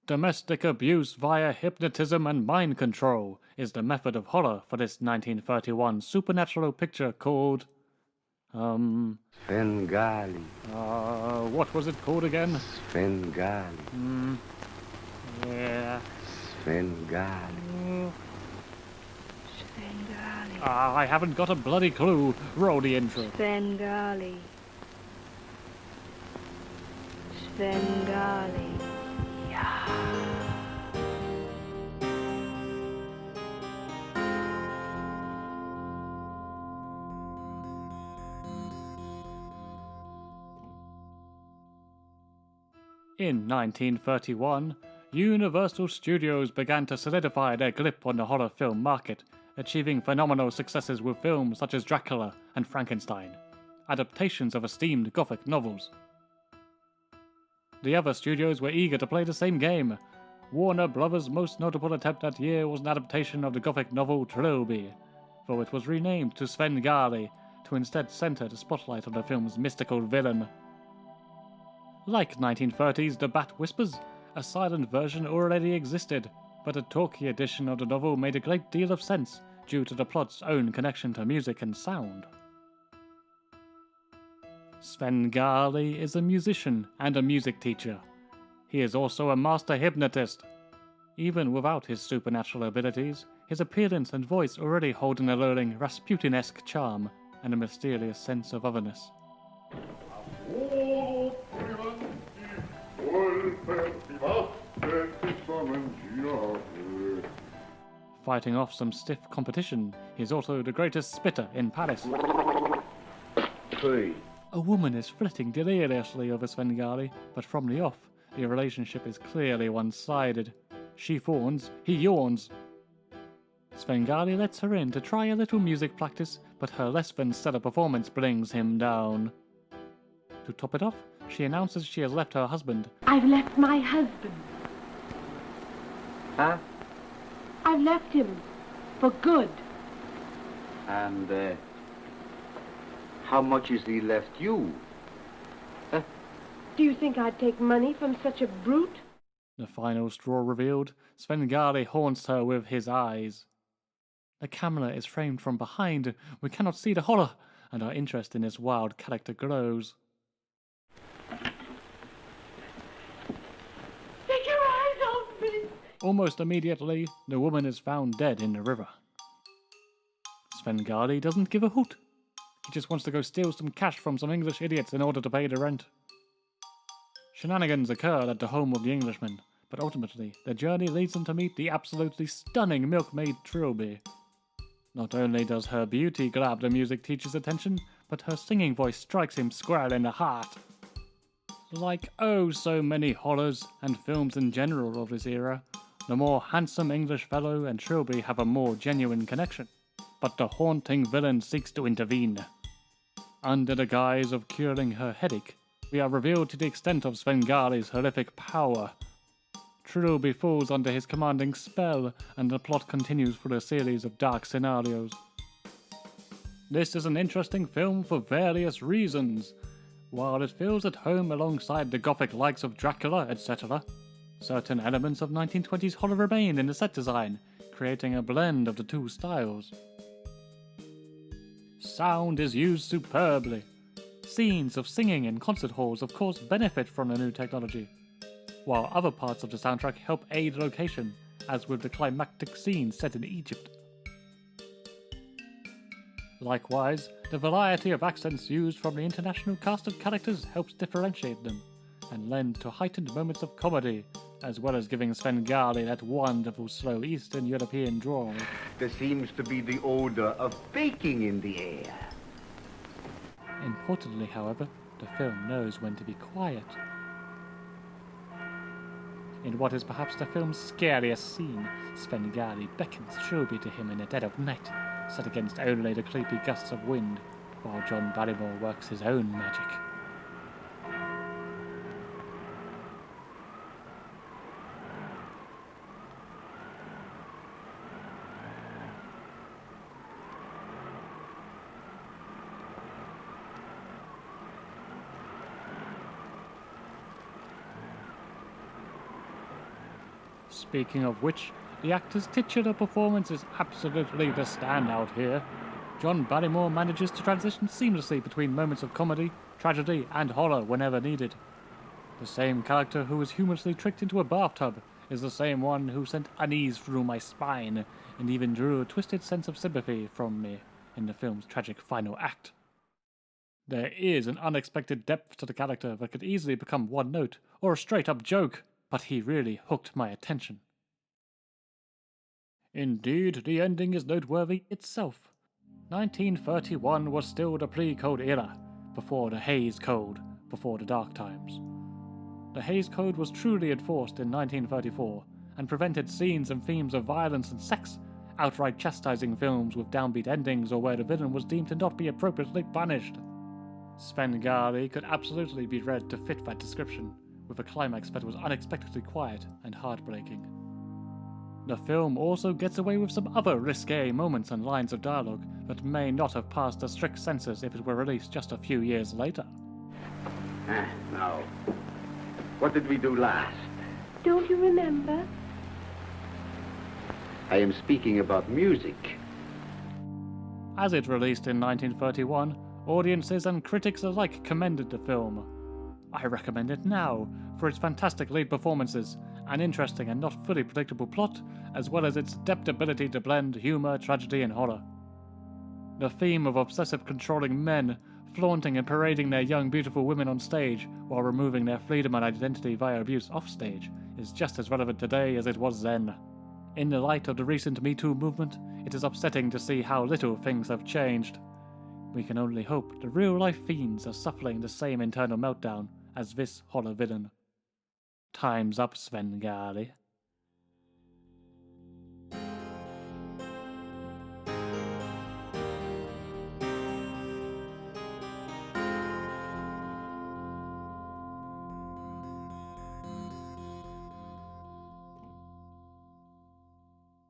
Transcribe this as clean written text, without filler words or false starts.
Domestic abuse via hypnotism and mind control is the method of horror for this 1931 supernatural picture called... Svengali. What was it called again? Svengali. Yeah. Svengali. Svengali. I haven't got a bloody clue. Roll the intro. Svengali. Svengali. In 1931, Universal Studios began to solidify their grip on the horror film market, achieving phenomenal successes with films such as Dracula and Frankenstein, adaptations of esteemed Gothic novels. The other studios were eager to play the same game. Warner Brothers' most notable attempt that year was an adaptation of the Gothic novel Trilby, though it was renamed to Svengali to instead center the spotlight on the film's mystical villain. Like 1930's The Bat Whispers, a silent version already existed, but a talky edition of the novel made a great deal of sense due to the plot's own connection to music and sound. Svengali is a musician and a music teacher. He is also a master hypnotist. Even without his supernatural abilities, his appearance and voice already hold an alluring Rasputin-esque charm and a mysterious sense of otherness. Fighting off some stiff competition, he is also the greatest spitter in Paris. Hey. A woman is flitting deliriously over Svengali, but from the off, the relationship is clearly one-sided. She fawns, he yawns. Svengali lets her in to try a little music practice, but her less than stellar performance brings him down. To top it off, she announces she has left her husband. I've left my husband. Huh? I've left him. For good. And, how much has he left you? Do you think I'd take money from such a brute? The final straw revealed, Svengali haunts her with his eyes. The camera is framed from behind, we cannot see the horror, and our interest in this wild character grows. Take your eyes off me! Almost immediately, the woman is found dead in the river. Svengali doesn't give a hoot. He just wants to go steal some cash from some English idiots in order to pay the rent. Shenanigans occur at the home of the Englishman, but ultimately, their journey leads them to meet the absolutely stunning milkmaid Trilby. Not only does her beauty grab the music teacher's attention, but her singing voice strikes him square in the heart. Like oh so many horrors and films in general of this era, the more handsome English fellow and Trilby have a more genuine connection. But the haunting villain seeks to intervene. Under the guise of curing her headache, we are revealed to the extent of Svengali's horrific power. Trilby falls under his commanding spell, and the plot continues through a series of dark scenarios. This is an interesting film for various reasons. While it feels at home alongside the Gothic likes of Dracula, etc., certain elements of 1920s horror remain in the set design, creating a blend of the two styles. Sound is used superbly. Scenes of singing in concert halls of course benefit from the new technology, while other parts of the soundtrack help aid location, as with the climactic scene set in Egypt. Likewise, the variety of accents used from the international cast of characters helps differentiate them, and lend to heightened moments of comedy, as well as giving Svengali that wonderful slow Eastern European drawl. There seems to be the odor of baking in the air. Importantly, however, the film knows when to be quiet. In what is perhaps the film's scariest scene, Svengali beckons Trilby to him in the dead of night, set against only the creepy gusts of wind, while John Barrymore works his own magic. Speaking of which, the actor's titular performance is absolutely the standout here. John Barrymore manages to transition seamlessly between moments of comedy, tragedy, and horror whenever needed. The same character who was humorously tricked into a bathtub is the same one who sent unease through my spine and even drew a twisted sense of sympathy from me in the film's tragic final act. There is an unexpected depth to the character that could easily become one note or a straight-up joke, but he really hooked my attention. Indeed, the ending is noteworthy itself. 1931 was still the pre-Code era, before the Hays Code, before the dark times. The Hays Code was truly enforced in 1934 and prevented scenes and themes of violence and sex, outright chastising films with downbeat endings or where the villain was deemed to not be appropriately punished. Svengali could absolutely be read to fit that description, with a climax that was unexpectedly quiet and heartbreaking. The film also gets away with some other risque moments and lines of dialogue that may not have passed the strict censors if it were released just a few years later. Now, what did we do last? Don't you remember? I am speaking about music. As it released in 1931, audiences and critics alike commended the film. I recommend it now for its fantastic lead performances, an interesting and not fully predictable plot, as well as its adept ability to blend humour, tragedy, and horror. The theme of obsessive controlling men flaunting and parading their young beautiful women on stage while removing their freedom and identity via abuse offstage is just as relevant today as it was then. In the light of the recent Me Too movement, it is upsetting to see how little things have changed. We can only hope the real-life fiends are suffering the same internal meltdown as this horror villain. Time's up, Svengali.